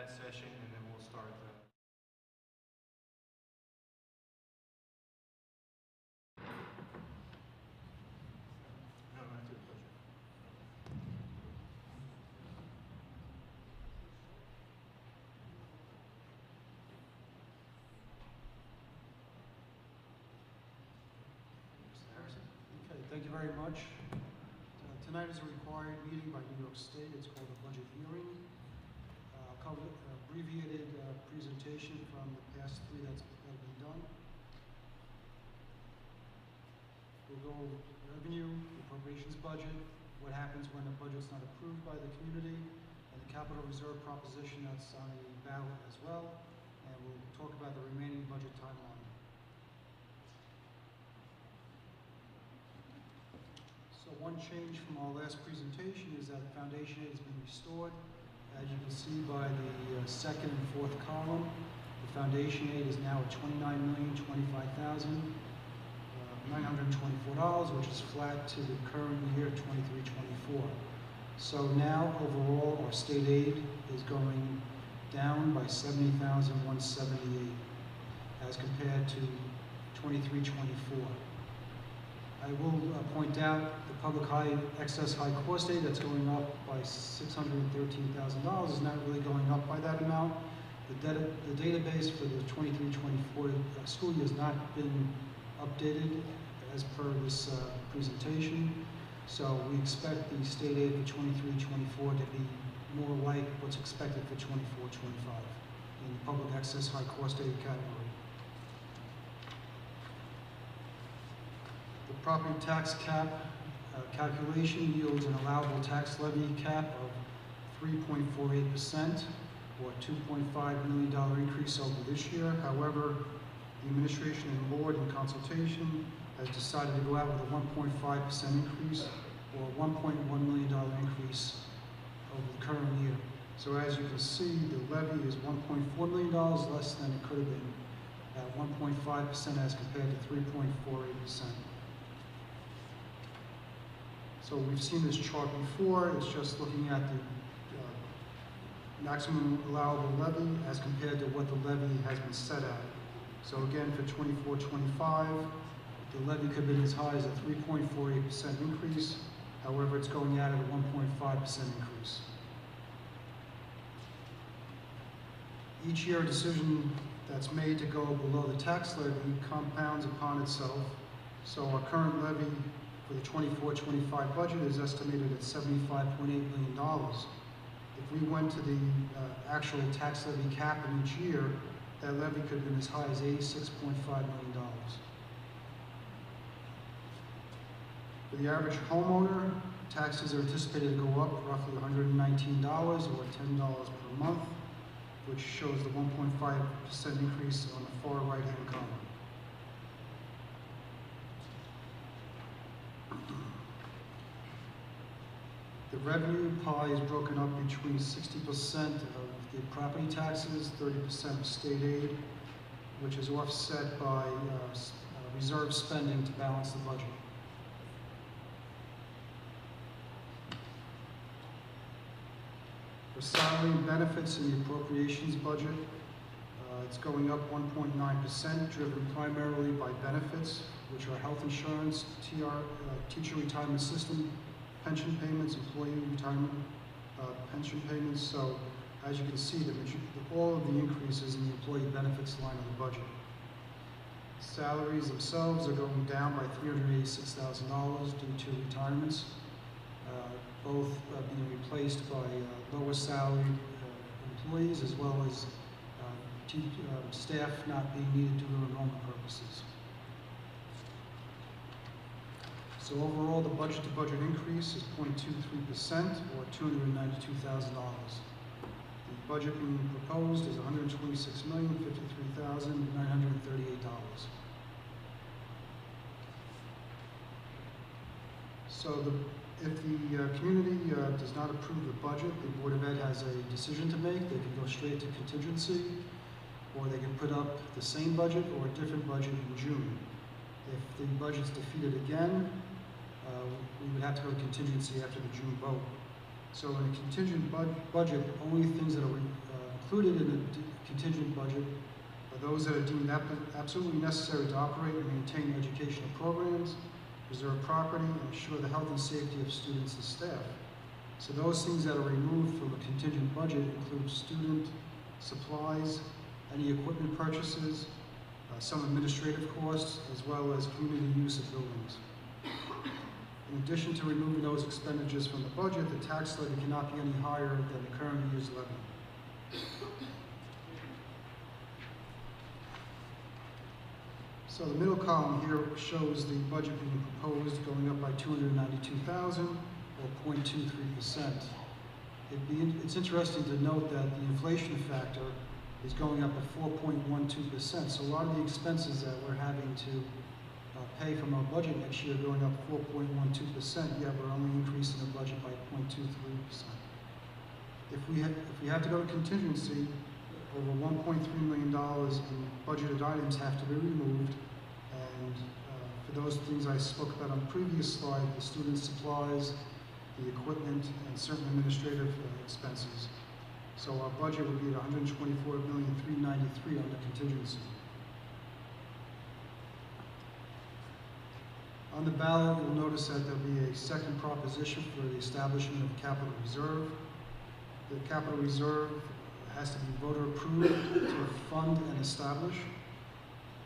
that session, and then we'll start the no, not to the budget. Mr. Harrison? Okay, thank you very much. Tonight is a required meeting by New York State. It's called a budget hearing. I'll cover an abbreviated presentation from the past three that have been done. We'll go over revenue, the appropriations budget, what happens when a budget's not approved by the community, and the capital reserve proposition that's on the ballot as well. And we'll talk about the remaining budget timeline. So one change from our last presentation is that foundation aid has been restored. As you can see by the second and fourth column, the foundation aid is now at $29,025,924, which is flat to the current year, 23-24. So now, overall, our state aid is going down by $70,178 as compared to 23-24. I will point out the public excess high cost aid that's going up by $613,000 is not really going up by that amount. The database for the 23-24 school year has not been updated as per this presentation. So we expect the state aid for 23-24 to be more like what's expected for 24-25 in the public excess high cost aid category. The property tax cap calculation yields an allowable tax levy cap of 3.48%, or $2.5 million increase over this year. However, the administration and board in consultation has decided to go out with a 1.5% increase, or a $1.1 million increase over the current year. So as you can see, the levy is $1.4 million less than it could have been at 1.5% as compared to 3.48%. So we've seen this chart before. It's just looking at the maximum allowable levy as compared to what the levy has been set at. So again, for 24-25, the levy could be as high as a 3.48% increase. However, it's going out at a 1.5% increase. Each year, a decision that's made to go below the tax levy compounds upon itself. So our current levy for the 24-25 budget is estimated at $75.8 million. If we went to the actual tax levy cap in each year, that levy could have been as high as $86.5 million. For the average homeowner, taxes are anticipated to go up roughly $119 or $10 per month, which shows the 1.5% increase on the far right-hand column. The revenue pie is broken up between 60% of the property taxes, 30% of state aid, which is offset by reserve spending to balance the budget. For salary and benefits in the appropriations budget, it's going up 1.9%, driven primarily by benefits, which are health insurance, teacher retirement system, pension payments, employee retirement pension payments. So as you can see, all of the increases in the employee benefits line of the budget. Salaries themselves are going down by $386,000 due to retirements, both being replaced by lower salaried employees as well as staff not being needed due to enrollment purposes. So overall, the budget-to-budget increase is 0.23%, or $292,000. The budget being proposed is $126,053,938. So if the community does not approve the budget, the Board of Ed has a decision to make. They can go straight to contingency, or they can put up the same budget or a different budget in June. If the budget's defeated again, we would have to go to contingency after the June vote. So in a contingent budget, only things that are included in the contingent budget are those that are deemed absolutely necessary to operate and maintain educational programs, preserve property, and ensure the health and safety of students and staff. So those things that are removed from a contingent budget include student supplies, any equipment purchases, some administrative costs, as well as community use of buildings. In addition to removing those expenditures from the budget, the tax levy cannot be any higher than the current year's levy. So the middle column here shows the budget being proposed going up by $292,000 or 0.23%. It's interesting to note that the inflation factor is going up at 4.12%. So a lot of the expenses that we're having to pay from our budget next year are going up 4.12%, yet we're only increasing the budget by 0.23%. If we have to go to contingency, over $1.3 million in budgeted items have to be removed, and for those things I spoke about on the previous slide, the student supplies, the equipment, and certain administrative expenses. So our budget would be at $124,393,000 under contingency. On the ballot, you'll notice that there'll be a second proposition for the establishment of a capital reserve. The capital reserve has to be voter approved to fund and establish.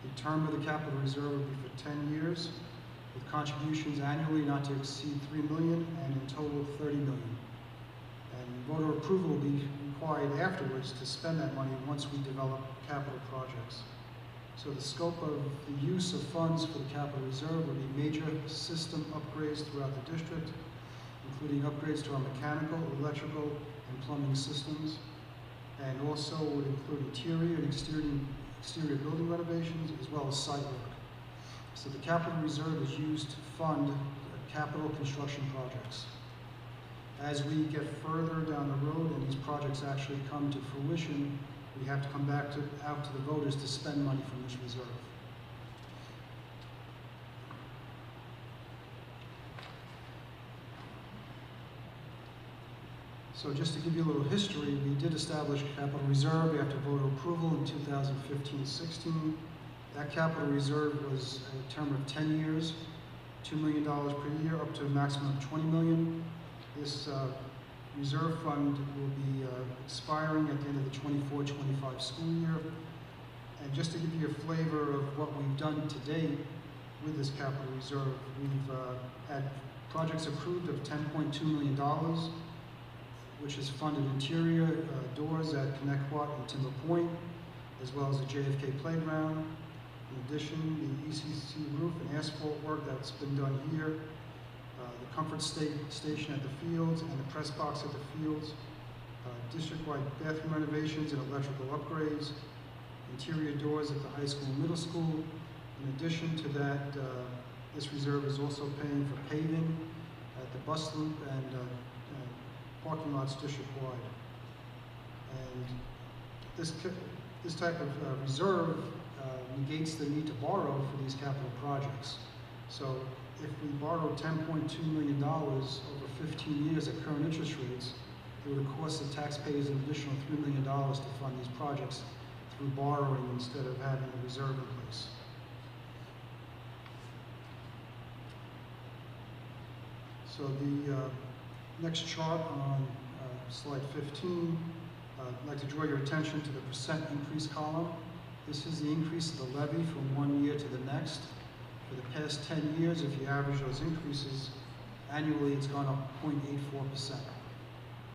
The term of the capital reserve will be for 10 years, with contributions annually not to exceed $3 million and in total $30 million. And voter approval will be required afterwards to spend that money once we develop capital projects. So the scope of the use of funds for the capital reserve will be major system upgrades throughout the district, including upgrades to our mechanical, electrical, and plumbing systems, and also would include interior and exterior building renovations, as well as site work. So the capital reserve is used to fund capital construction projects. As we get further down the road and these projects actually come to fruition, we have to come back out to the voters to spend money from this reserve. So just to give you a little history, we did establish capital reserve after voter approval in 2015-16. That capital reserve was a term of 10 years, $2 million per year, up to a maximum of $20 million. This reserve fund will be expiring at the end of the 24-25 school year. And just to give you a flavor of what we've done to date with this capital reserve, we've had projects approved of $10.2 million, which has funded interior doors at Connecticut and Timber Point, as well as the JFK Playground. In addition, the ECC roof and asphalt work that's been done here, the comfort station at the fields and the press box at the fields, district-wide bathroom renovations and electrical upgrades, interior doors at the high school and middle school. In addition to that, this reserve is also paying for paving at the bus loop and parking lots district-wide. And this type of reserve negates the need to borrow for these capital projects. So if we borrow $10.2 million over 15 years at current interest rates, it would cost the taxpayers an additional $3 million to fund these projects through borrowing instead of having a reserve in place. So the next chart on slide 15, I'd like to draw your attention to the percent increase column. This is the increase of the levy from one year to the next. For the past 10 years, if you average those increases, annually it's gone up 0.84%.